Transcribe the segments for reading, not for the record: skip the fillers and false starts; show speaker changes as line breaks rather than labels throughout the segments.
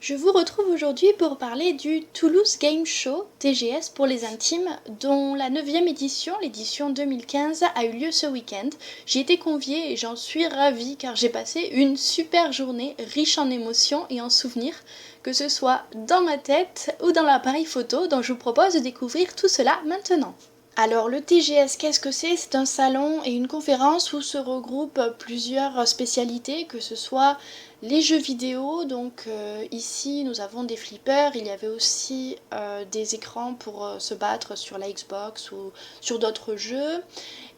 Je vous retrouve aujourd'hui pour parler du Toulouse Game Show, TGS pour les intimes, dont la 9e édition, l'édition 2015, a eu lieu ce week-end. J'ai été conviée et j'en suis ravie car j'ai passé une super journée riche en émotions et en souvenirs, que ce soit dans ma tête ou dans l'appareil photo, dont je vous propose de découvrir tout cela maintenant. Alors le TGS, qu'est-ce que c'est? C'est un salon et une conférence où se regroupent plusieurs spécialités, que ce soit les jeux vidéo, donc ici nous avons des flippers, il y avait aussi des écrans pour se battre sur la Xbox ou sur d'autres jeux.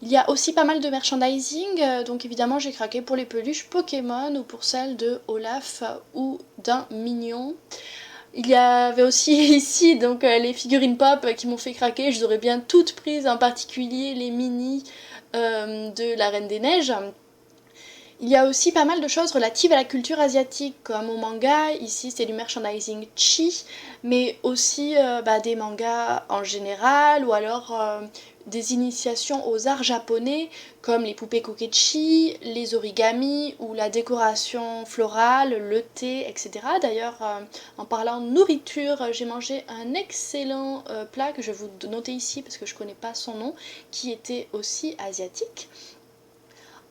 Il y a aussi pas mal de merchandising, donc évidemment j'ai craqué pour les peluches Pokémon ou pour celles de Olaf ou d'un Mignon. Il y avait aussi ici donc les figurines pop qui m'ont fait craquer, je les aurais bien toutes prises, en particulier les mini de la Reine des Neiges. Il y a aussi pas mal de choses relatives à la culture asiatique, comme au manga, ici c'est du merchandising chi, mais aussi des mangas en général, ou alors des initiations aux arts japonais, comme les poupées kokechi, les origamis, ou la décoration florale, le thé, etc. D'ailleurs, en parlant de nourriture, j'ai mangé un excellent plat que je vais vous noter ici, parce que je connais pas son nom, qui était aussi asiatique.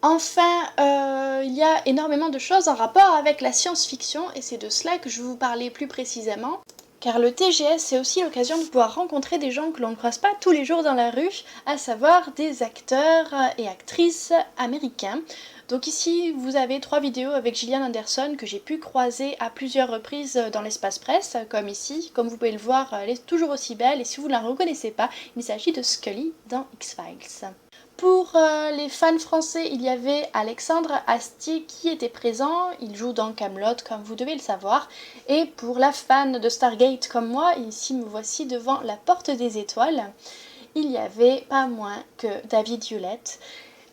Enfin, il y a énormément de choses en rapport avec la science-fiction et c'est de cela que je vais vous parler plus précisément. Car le TGS, c'est aussi l'occasion de pouvoir rencontrer des gens que l'on ne croise pas tous les jours dans la rue, à savoir des acteurs et actrices américains. Donc ici, vous avez 3 vidéos avec Gillian Anderson que j'ai pu croiser à plusieurs reprises dans l'espace presse, comme ici. Comme vous pouvez le voir, elle est toujours aussi belle et si vous ne la reconnaissez pas, il s'agit de Scully dans X-Files. Pour les fans français, il y avait Alexandre Astier qui était présent, il joue dans Kaamelott comme vous devez le savoir. Et pour la fan de Stargate comme moi, ici me voici devant la porte des étoiles, il y avait pas moins que David Hewlett,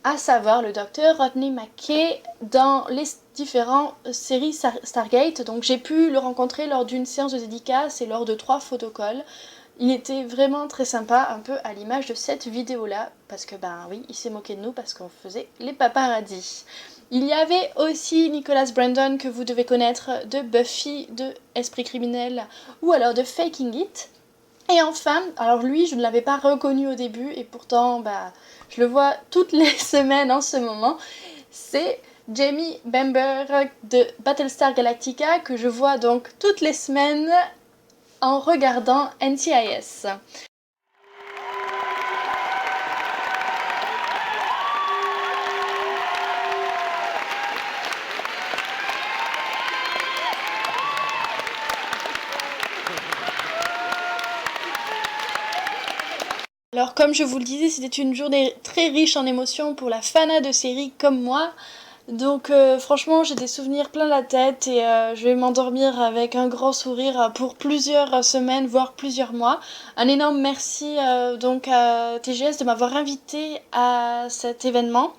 à savoir le docteur Rodney McKay dans les différentes séries Stargate. Donc j'ai pu le rencontrer lors d'une séance de dédicace et lors de 3 photocalls. Il était vraiment très sympa, un peu à l'image de cette vidéo-là, parce que ben oui, il s'est moqué de nous parce qu'on faisait les paparazzis. Il y avait aussi Nicholas Brandon, que vous devez connaître de Buffy, de Esprit criminel, ou alors de Faking It. Et enfin, alors lui, je ne l'avais pas reconnu au début, et pourtant, je le vois toutes les semaines en ce moment, c'est Jamie Bamber de Battlestar Galactica, que je vois donc toutes les semaines en regardant NCIS. Alors comme je vous le disais, c'était une journée très riche en émotions pour la fanat de séries comme moi. Donc franchement j'ai des souvenirs plein la tête et je vais m'endormir avec un grand sourire pour plusieurs semaines, voire plusieurs mois. Un énorme merci donc à TGS de m'avoir invité à cet événement.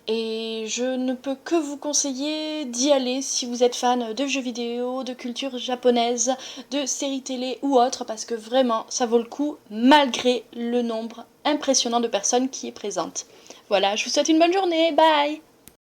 Et je ne peux que vous conseiller d'y aller si vous êtes fan de jeux vidéo, de culture japonaise, de séries télé ou autre, parce que vraiment ça vaut le coup malgré le nombre impressionnant de personnes qui est présente. Voilà, je vous souhaite une bonne journée, bye!